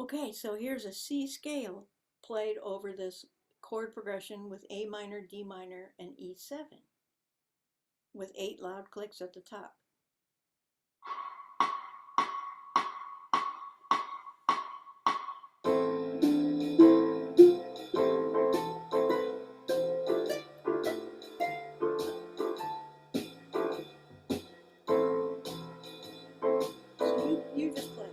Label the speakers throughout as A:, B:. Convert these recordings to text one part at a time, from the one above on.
A: Okay, so here's a C scale played over this chord progression with A minor, D minor, and E7 with 8 loud clicks at the top. So you just play.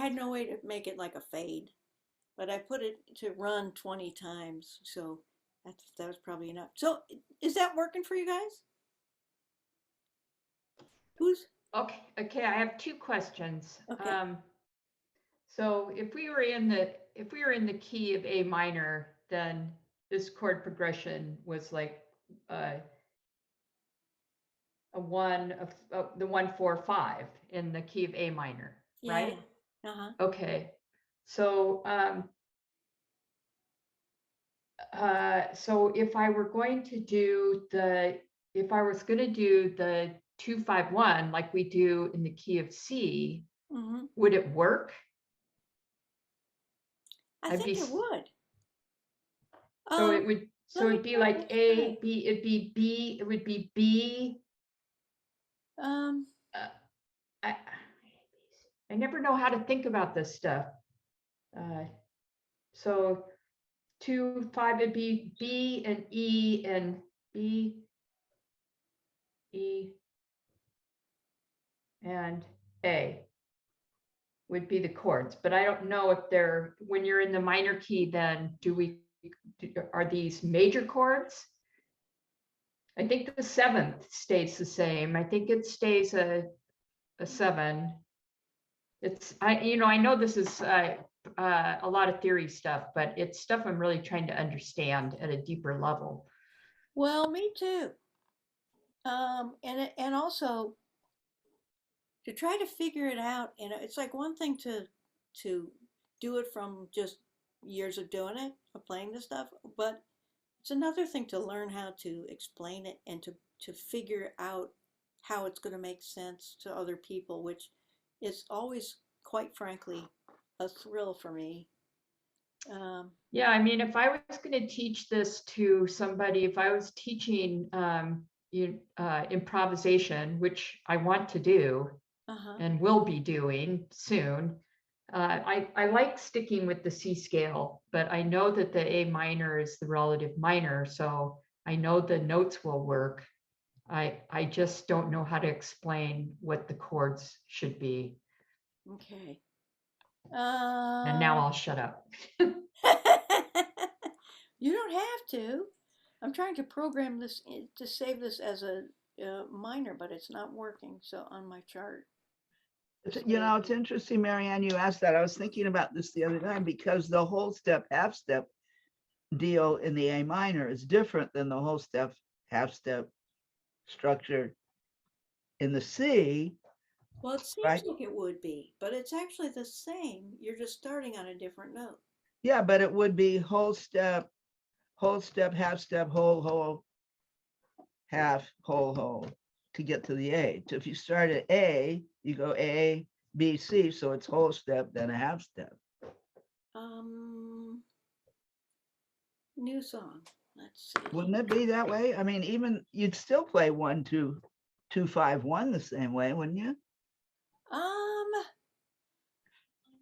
A: had no way to make it like a fade, but I put it to run 20 times. So that was probably enough. So is that working for you guys? Who's
B: Okay, okay, I have two questions.
A: okay?
B: So if we were in the key of A minor, then this chord progression was like a one of the 1 4 5 in the key of A minor,
A: Yeah.
B: right?
A: Uh-huh.
B: Okay. So so if I was going to do the 2 5 1 like we do in the key of C,
A: Mm-hmm.
B: would it work?
A: I
B: I'd
A: think
B: be
A: it would.
B: so it would
A: Let
B: so
A: me
B: it'd be
A: let
B: like
A: me
B: A
A: try.
B: B, it'd be B, it would be B.
A: Um,
B: uh, I I never know how to think about this stuff. So 2 5, it'd be B and E and B, E, and A would be the chords, but I don't know if they're, when you're in the minor key, then are these major chords? I think the 7th stays the same. I think it stays a 7. I know this is a lot of theory stuff, but it's stuff I'm really trying to understand at a deeper level.
A: well, me too. And also to try to figure it out, it's like one thing to do it from just years of doing it, of playing this stuff, but it's another thing to learn how to explain it and to figure out how it's going to make sense to other people, which is always, quite frankly, a thrill for me.
B: Yeah, I mean, if I was going to teach this to somebody, if I was teaching improvisation, which I want to do
A: Uh-huh.
B: and will be doing soon, I like sticking with the C scale, but I know that the A minor is the relative minor, so I know the notes will work. I just don't know how to explain what the chords should be.
A: Okay.
B: And now I'll shut up.
A: You don't have to. I'm trying to program this to save this as a minor, but it's not working. So on my chart. So,
C: It's interesting, Marianne, you asked that. I was thinking about this the other time because the whole step, half step deal in the A minor is different than the whole step, half step structure in the C,
A: well, it seems
C: right?
A: like it would be, but it's actually the same. You're just starting on a different note.
C: Yeah, but it would be whole step, half step, whole, half, whole to get to the A. So if you start at A, you go A, B, C, so it's whole step, then a half step.
A: New song. Let's see.
C: Wouldn't it be that way? I mean, even you'd still play 1 2 2 5 1 the same way, wouldn't you?
A: Um,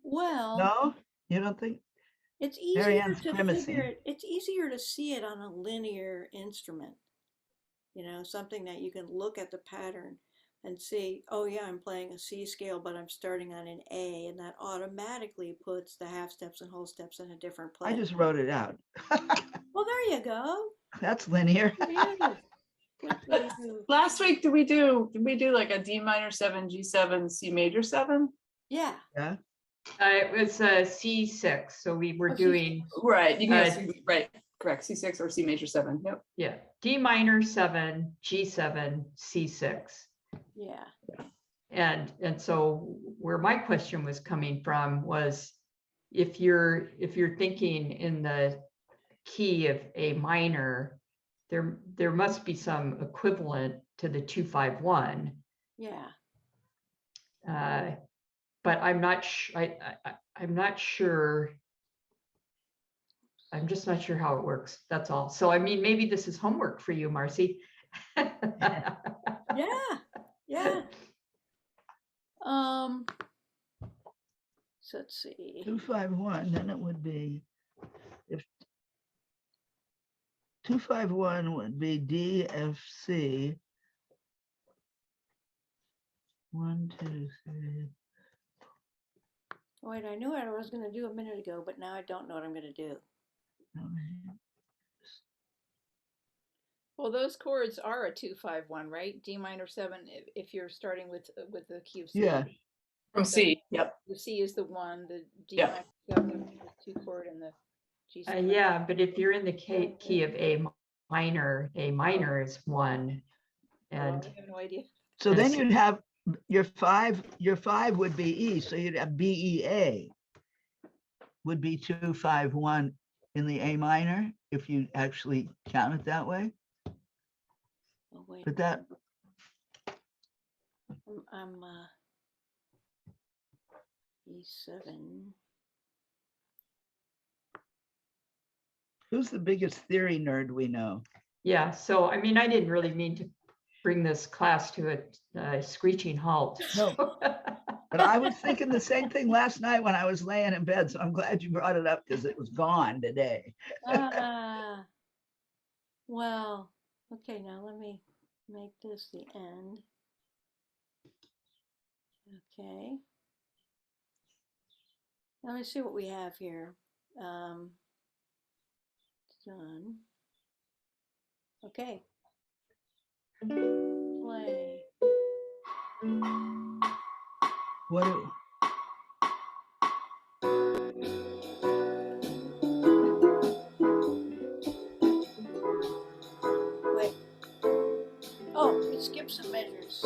A: well,
C: No, you don't think?
A: it's easier
C: Marianne's
A: to figure
C: grimacing.
A: it. It's easier to see it on a linear instrument. Something that you can look at the pattern and see, oh yeah, I'm playing a C scale, but I'm starting on an A, and that automatically puts the half steps and whole steps in a different
C: I
A: place.
C: just wrote it out.
A: Well, there you go.
C: That's linear.
A: Good for you. Good for you.
D: Last week, did we do like a D minor 7, G7, C major 7?
A: Yeah.
C: Yeah.
B: It was a C6, so we were
A: Oh,
B: doing
D: Right, you can
B: Uh,
D: right, correct, C6 or C major 7. Yep.
B: yeah, D minor 7, G7, C6.
A: Yeah.
B: And so where my question was coming from was if you're thinking in the key of A minor, there must be some equivalent to the 2 5 1.
A: Yeah.
B: But I'm not I'm not sure. I'm just not sure how it works. That's all. So I mean, maybe this is homework for you, Marcy.
A: Yeah. Yeah. Um, so let's see.
C: 2 5 1, then it would be if 2 5 1 would be D F C. 1 2 3.
A: Oh, wait, I knew what I was going to do a minute ago, but now I don't know what I'm going to do.
E: Well, those chords are a 2-5-1, right? D minor 7 if you're starting with the key of C.
C: Yeah,
D: From C, yep.
E: The C is the 1, the D
D: Yeah.
E: minor 7 is the 2 chord, and the G7.
B: Yeah, but if you're in the key of A minor is 1.
E: Well,
B: And
E: I have no idea.
C: so
B: And
C: then
B: C-
C: you'd have your 5 would be E, so you'd have BEA would be 2-5-1 in the A minor, if you actually count it that way.
A: Oh, wait,
C: But that,
A: I'm E7.
C: who's the biggest theory nerd we know?
B: yeah, so I mean, I didn't really mean to bring this class to a screeching halt.
C: No. But I was thinking the same thing last night when I was laying in bed, so I'm glad you brought it up because it was gone today.
A: Ah, well, okay, now let me make this the end. Okay. Let me see what we have here. Done. Okay. Play.
C: What? do-
A: Wait. Oh, it skipped some measures.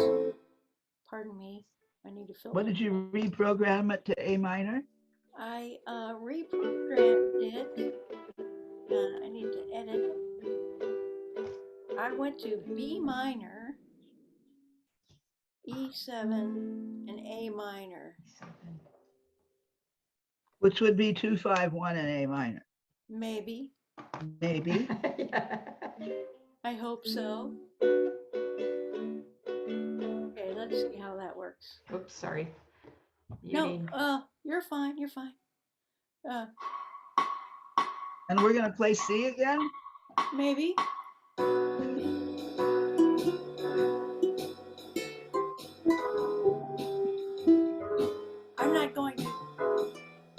A: Pardon me. I need to fill
C: What
A: that.
C: did you reprogram it to A minor?
A: I reprogrammed it. I need to edit. I went to B minor, E7, and A minor.
C: Which would be 2-5-1 in A minor.
A: Maybe.
C: Maybe.
A: I hope so. Okay, let's see how that works.
B: Oops, sorry.
A: No, you're fine. You're fine.
C: And we're gonna play C again?
A: Maybe. I'm not going to.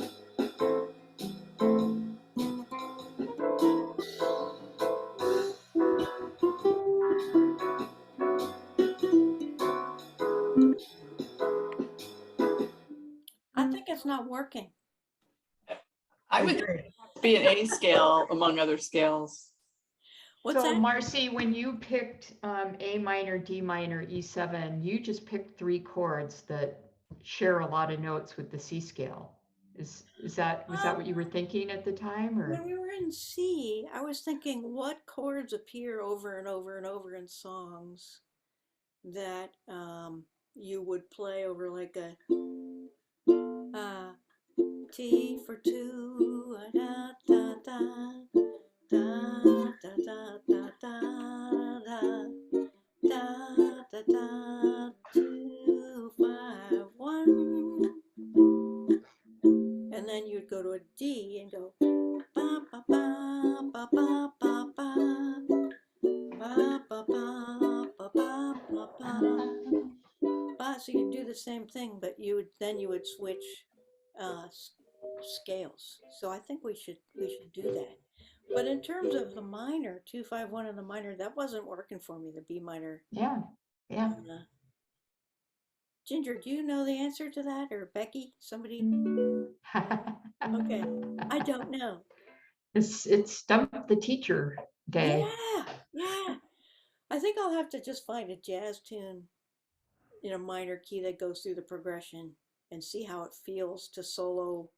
A: I think it's not working.
D: I would
C: Okay.
D: be an A scale among other scales.
A: What's
B: So
A: that?
B: Marcy, when you picked A minor, D minor, E7, you just picked 3 chords that share a lot of notes with the C scale. Was that what you were thinking at the time, or?
A: When we were in C, I was thinking what chords appear over and over and over in songs that you would play over, like a T for two, da da da da da da da da da da da 2 5 1, and then you'd go to a D and go ba ba ba ba ba ba ba ba ba ba ba ba ba ba. So you do the same thing, but you would switch scales. So I think we should do that. But in terms of the minor, 2-5-1 in the minor, that wasn't working for me. The B minor.
B: Yeah, yeah.
A: Ginger, do you know the answer to that, or Becky? Somebody? Okay, I don't know.
B: It's Stump the Teacher Day.
A: Yeah, yeah. I think I'll have to just find a jazz tune in a minor key that goes through the progression and see how it feels to solo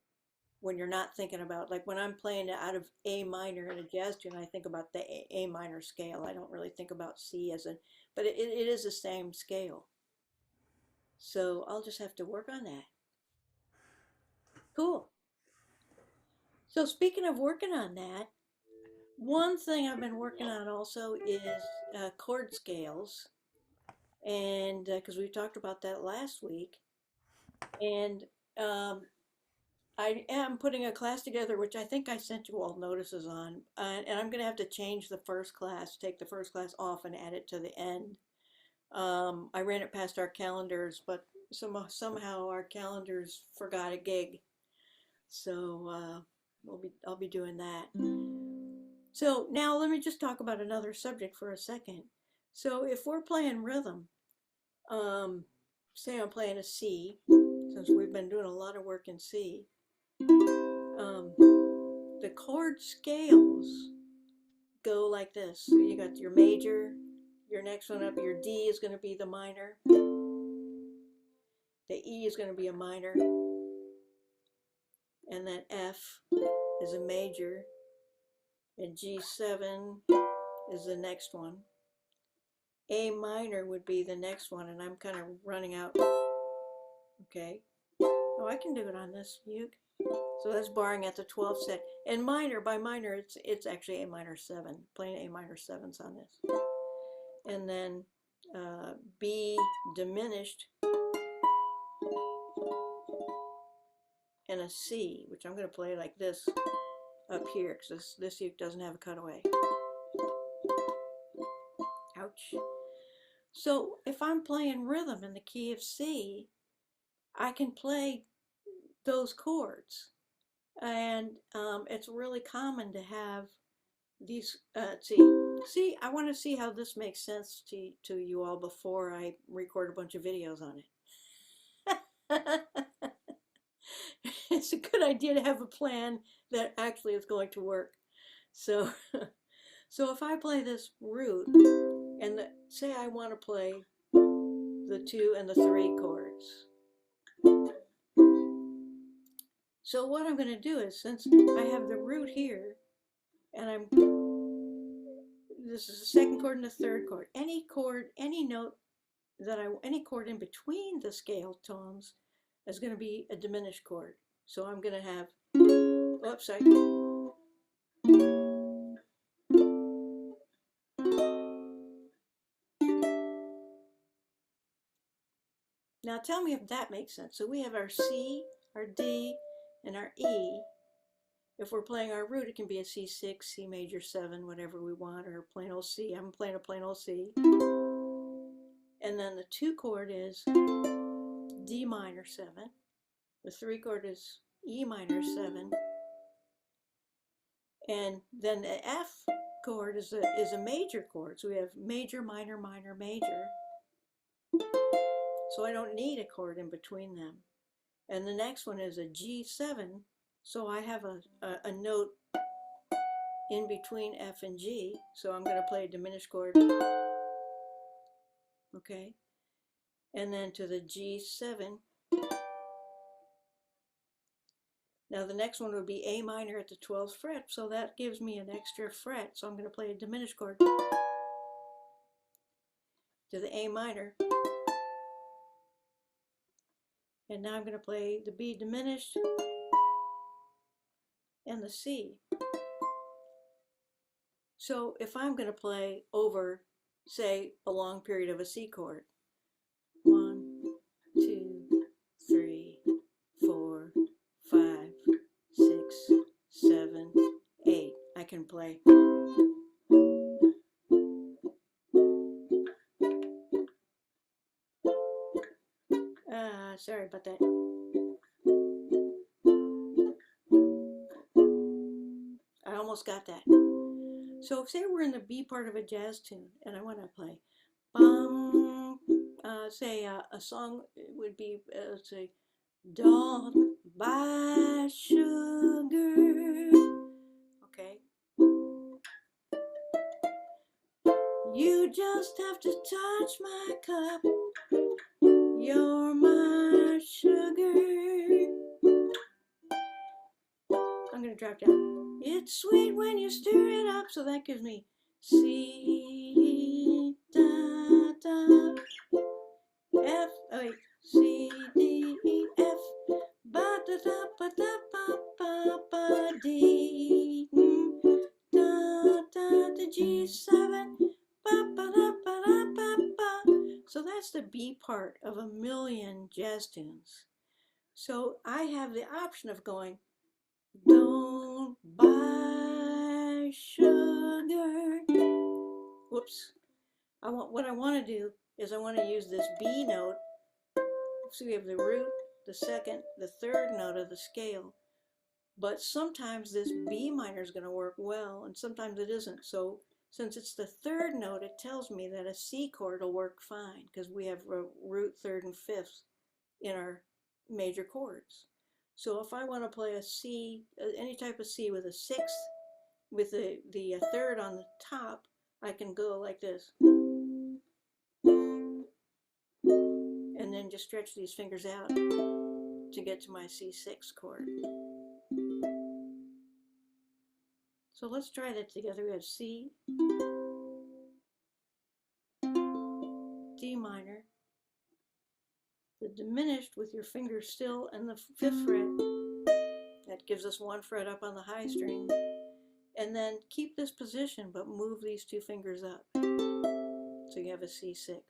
A: when you're not thinking about, like when I'm playing it out of A minor in a jazz tune, I think about the A minor scale. I don't really think about C as a, but it is the same scale. So I'll just have to work on that. Cool. So speaking of working on that, one thing I've been working on also is chord scales. And because we talked about that last week. And I am putting a class together, which I think I sent you all notices on. And I'm going to have to change the first class, take the first class off and add it to the end. I ran it past our calendars, but somehow our calendars forgot a gig. So I'll be doing that. So now let me just talk about another subject for a second. So if we're playing rhythm, say I'm playing a C, since we've been doing a lot of work in C, the chord scales go like this. So you got your major, your next one up, your D is going to be the minor, the E is going to be a minor, and then F is a major, and G7 is the next one. A minor would be the next one, and I'm kind of running out. Okay. Oh, I can do it on this uke. So that's barring at the 12th set. And minor, by minor, it's actually A minor 7. Playing A minor 7s on this. And then B diminished and a C, which I'm going to play like this up here because this uke doesn't have a cutaway. Ouch. So if I'm playing rhythm in the key of C, I can play those chords. And it's really common to have these, see, I want to see how this makes sense to you all before I record a bunch of videos on it. It's a good idea to have a plan that actually is going to work. So, so if I play this root, and say I want to play the 2 and the 3 chords. So what I'm going to do is, since I have the root here, and this is the second chord and the third chord, any chord, any note that any chord in between the scale tones is going to be a diminished chord. So I'm going to have, oops, sorry. Now tell me if that makes sense. So we have our C, our D, and our E. If we're playing our root, it can be a C6, C major 7, whatever we want, or plain old C. I'm playing a plain old C. And then the 2 chord is D minor 7. The 3 chord is E minor 7. And then the F chord is a major chord. So we have major, minor, minor, major. So I don't need a chord in between them. And the next one is a G7. So I have a note in between F and G. So I'm going to play a diminished chord. Okay. And then to the G7. Now the next one would be A minor at the 12th fret. So that gives me an extra fret. So I'm going to play a diminished chord to the A minor. And now I'm going to play the B diminished and the C. So if I'm going to play over, say, a long period of a C chord, 1, 2, 3, 4, 5, 6, 7, 8, I can play. Sorry about that. I almost got that. So say we're in the B part of a jazz tune and I want to play bum, say a song would be, let's say, don't buy sugar, okay? You just have to touch my cup, you're my sugar. I'm going to drop down. It's sweet when you stir it up, so that gives me C, da, da, F, oh wait, C, D, E, F, ba, da, da, ba, da, ba, ba, ba, D, da, da, da, G7, ba, ba, da, ba, da, ba, ba. So that's the B part of a million jazz tunes. So I have the option of going, don't buy sugar. Whoops. What I want to do is I want to use this B note. So we have the root, the second, the third note of the scale. But sometimes this B minor is going to work well, and sometimes it isn't. So since it's the third note, it tells me that a C chord will work fine because we have root, third, and fifth in our major chords. So if I want to play a C, any type of C with a sixth, with the third on the top, I can go like this. And then just stretch these fingers out to get to my C6 chord. So let's try that together. We have C, D minor, the diminished with your fingers still and the fifth fret. That gives us one fret up on the high string. And then keep this position, but move these two fingers up. So you have a C6.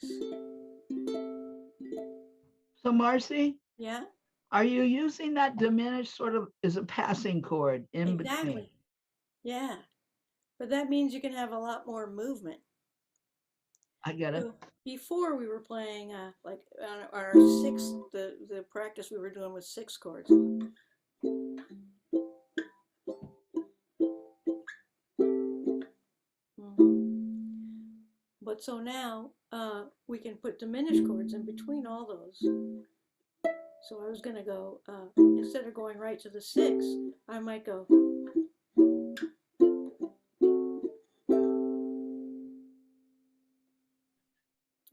C: So Marcy,
A: Yeah,
C: are you using that diminished sort of as a passing chord in between?
A: exactly. Yeah, but that means you can have a lot more movement.
C: I get it.
A: So before we were playing like on our sixth, the practice we were doing was 6 chords. But so now we can put diminished chords in between all those. So I was going to go, instead of going right to the 6, I might go.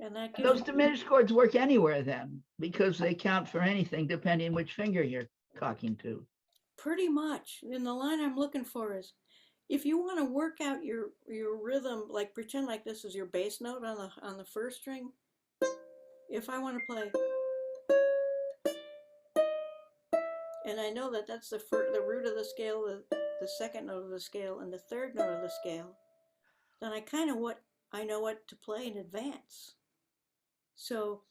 A: And that gives
C: Those diminished chords work anywhere then, because they count for anything depending which finger you're talking to.
A: pretty much. And the line I'm looking for is, if you want to work out your rhythm, like pretend like this is your bass note on the first string. If I want to play, and I know that that's the root of the scale, the second note of the scale, and the third note of the scale, then I know what to play in advance. So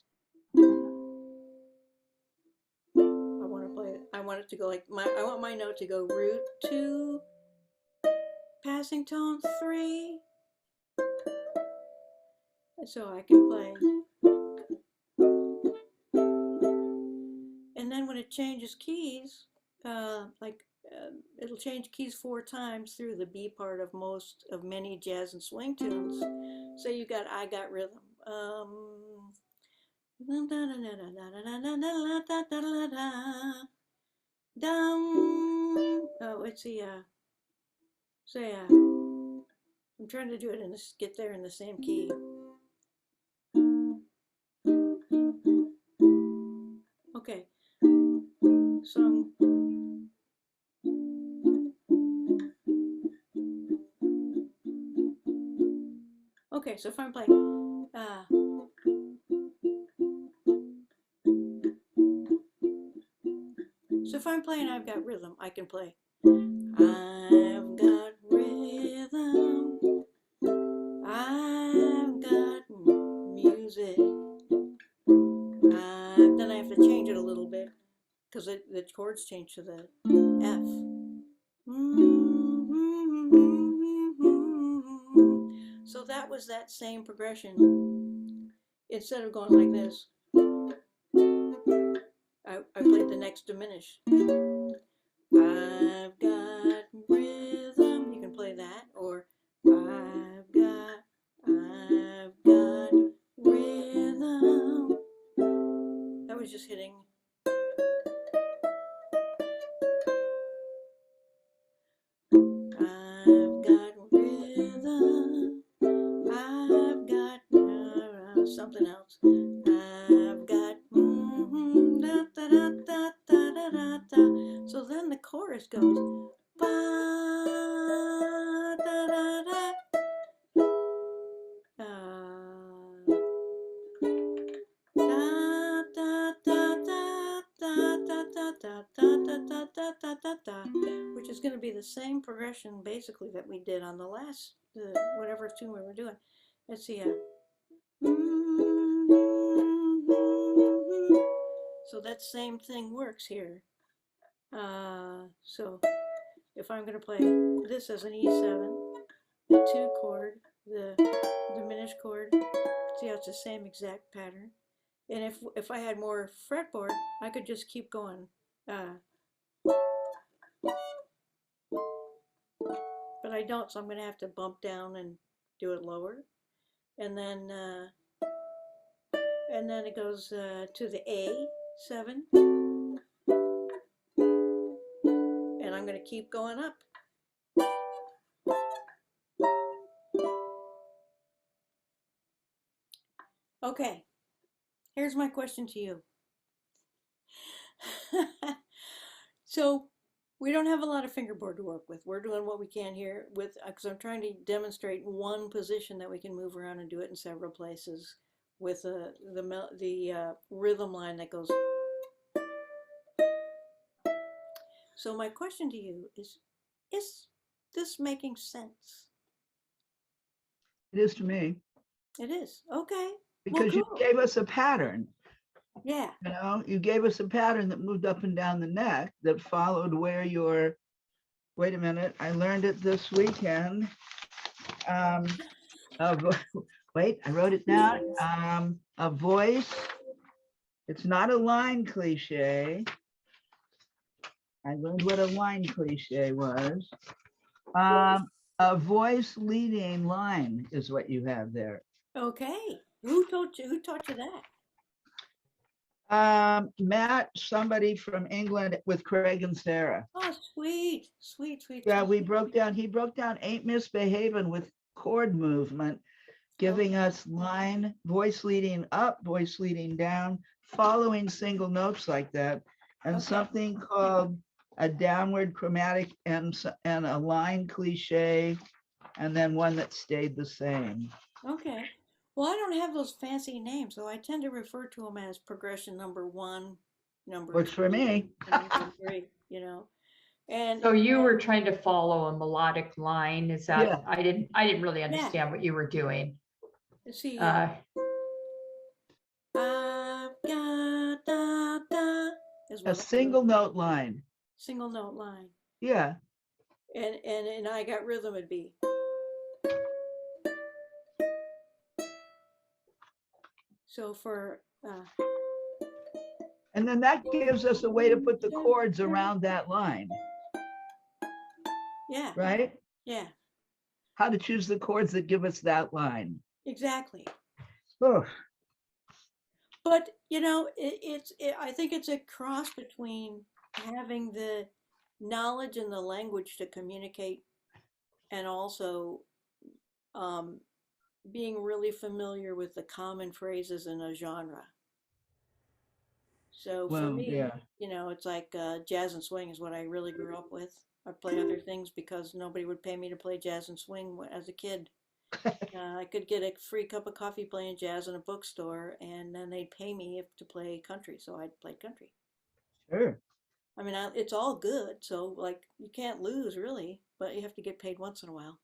A: I want it to go like I want my note to go root 2, passing tone 3. And so I can play. And then when it changes keys, it'll change keys 4 times through the B part of many jazz and swing tunes. So you got I Got Rhythm. Oh, it's I'm trying to do it get there in the same key. Okay, so so if I'm playing, so if I'm playing I've Got Rhythm, I can play I've got rhythm, I've got music. Then I have to change it a little bit because the chords change to the F. So that was that same progression. Instead of going like this, I played the next diminished. I've got rhythm. You can play that, or I've got rhythm. That was just hitting. I've got rhythm. I've got something else. I've got da, da, da, da, da, da, da, da. So then the chorus goes ba, da, da, da. Which is going to be the same progression basically that we did on the last whatever tune we were doing. Let's see. So that same thing works here. So if I'm going to play this as an E7, the 2 chord, the diminished chord, see how it's the same exact pattern. And if I had more fretboard, I could just keep going. I don't, so I'm going to have to bump down and do it lower. And then it goes to the A7. And I'm going to keep going up. Okay, here's my question to you. So we don't have a lot of fingerboard to work with. We're doing what we can here with, because I'm trying to demonstrate one position that we can move around and do it in several places with the rhythm line that goes. So my question to you is this making sense?
C: It is to me,
A: It is. Okay.
C: because you
A: cool.
C: gave us a pattern.
A: Yeah.
C: You know, you gave us a pattern that moved up and down the neck that followed where your, wait a minute, I learned it this weekend. Wait, I wrote it down. A voice. It's not a line cliche. I learned what a line cliche was. A voice leading line is what you have there.
A: Okay. Who taught you that?
C: Matt, somebody from England with Craig and Sarah.
A: Oh, sweet, sweet, sweet.
C: Yeah,
A: sweet.
C: he broke down Ain't Misbehaving with chord movement, giving us line, voice leading up, voice leading down, following single notes like that, and something called a downward chromatic and a line cliche, and then one that stayed the same.
A: Okay. Well, I don't have those fancy names, so I tend to refer to them as progression number 1, number
C: Works
A: 2,
C: for me.
A: and number 3, you know. And
B: So you were trying to follow a melodic line, is that,
C: Yeah.
B: I didn't really understand what you were doing.
A: see,
B: Uh,
A: da, da, is
C: A
A: what
C: single note line.
A: single note line.
C: Yeah.
A: And I got rhythm would be. So for
C: And then that gives us a way to put the chords around that line,
A: yeah,
C: right?
A: yeah,
C: How to choose the chords that give us that line.
A: exactly.
C: Oh,
A: But you know, I think it's a cross between having the knowledge and the language to communicate, and also being really familiar with the common phrases in a genre. So for
C: well,
A: me,
C: yeah.
A: you know, it's like jazz and swing is what I really grew up with. I play other things because nobody would pay me to play jazz and swing as a kid. I could get a free cup of coffee playing jazz in a bookstore, and then they'd pay me to play country, so I'd play country.
C: Sure.
A: I mean, it's all good, so like you can't lose really, but you have to get paid once in a while.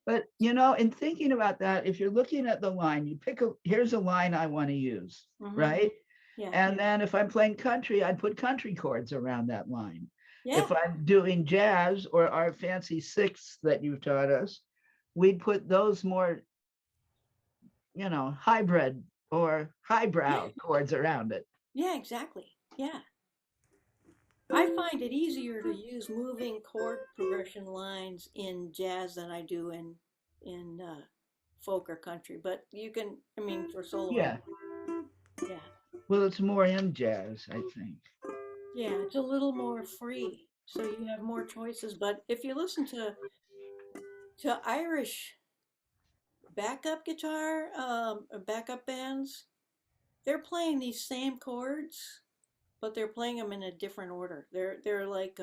C: But, you know, in thinking about that, if you're looking at the line, you pick here's a line I want to use, right?
A: Yeah.
C: And then if I'm playing country, I'd put country chords around that line.
A: Yeah.
C: If I'm doing jazz or our fancy sixths that you've taught us, we'd put those more, you know, hybrid or highbrow chords around it.
A: Yeah, exactly. Yeah. I find it easier to use moving chord progression lines in jazz than I do in folk or country. But you can, I mean, for solo.
C: Yeah.
A: Yeah.
C: Well, it's more in jazz, I think.
A: Yeah, it's a little more free, so you have more choices. But if you listen to Irish backup guitar, backup bands, they're playing these same chords, but they're playing them in a different order. They're like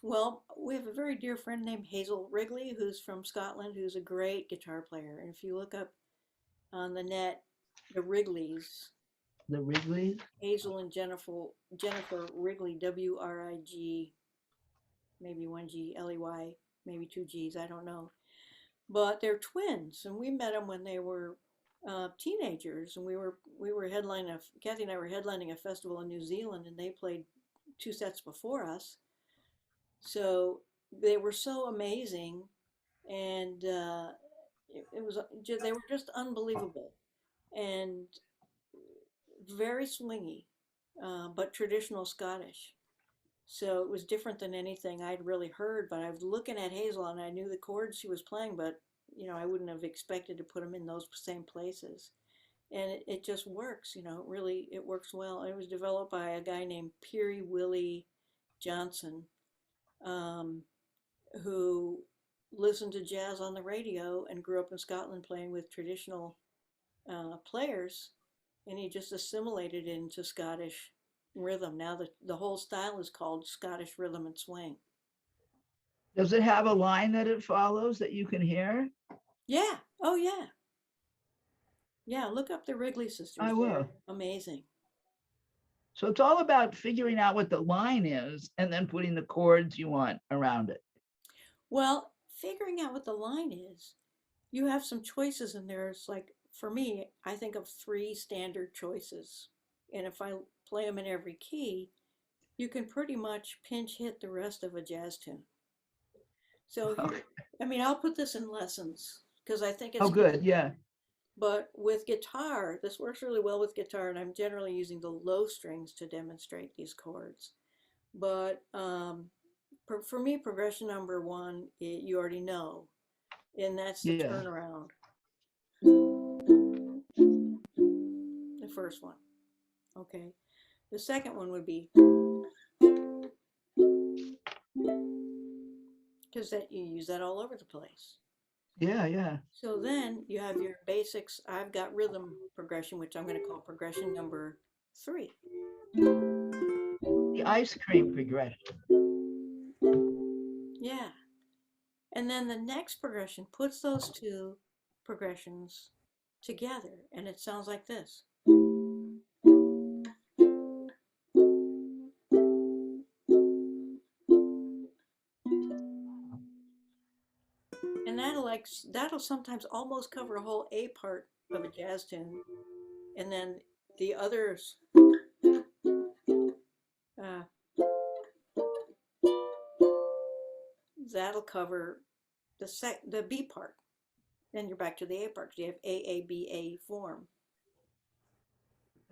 A: well, we have a very dear friend named Hazel Wrigley, who's from Scotland, who's a great guitar player. And if you look up on the net, the Wrigleys,
C: The Wrigley.
A: Hazel and Jennifer Wrigley, Wrig, maybe one G, Ley, maybe two G's, I don't know. But they're twins, and we met them when they were teenagers, and we were headlining. Kathy and I were headlining a festival in New Zealand, and they played 2 sets before us. So they were so amazing, and it was they were just unbelievable and very swingy, but traditional Scottish. So it was different than anything I'd really heard, but I was looking at Hazel and I knew the chords she was playing, but I wouldn't have expected to put them in those same places. And it just works, it really, it works well. It was developed by a guy named Peary Willie Johnson, um, who listened to jazz on the radio and grew up in Scotland playing with traditional players, and he just assimilated it into Scottish rhythm. Now the whole style is called Scottish rhythm and swing.
C: Does it have a line that it follows that you can hear?
A: Yeah. Oh yeah. Yeah. Look up the Wrigley sisters.
C: I
A: They're
C: will.
A: amazing.
C: So it's all about figuring out what the line is and then putting the chords you want around it.
A: Well, figuring out what the line is, you have some choices in there. It's like, for me, I think of three standard choices. And if I play them in every key, you can pretty much pinch hit the rest of a jazz tune. So
C: Okay.
A: here, I mean, I'll put this in lessons because I think
C: Oh,
A: it's
C: good. Yeah.
A: But with guitar, this works really well with guitar, and I'm generally using the low strings to demonstrate these chords. But for me, progression number one, you already know, and that's the
C: Yeah.
A: turnaround, the first one. Okay. The second one would be, because that you use that all over the place.
C: Yeah. Yeah.
A: So then you have your basics. I've got rhythm progression, which I'm going to call progression number 3.
C: The ice cream progression.
A: Yeah. And then the next progression puts those two progressions together, and it sounds like this. And that'll sometimes almost cover a whole A part of a jazz tune, and then the others uh, that'll cover the B part. Then you're back to the A part. You have A B A form.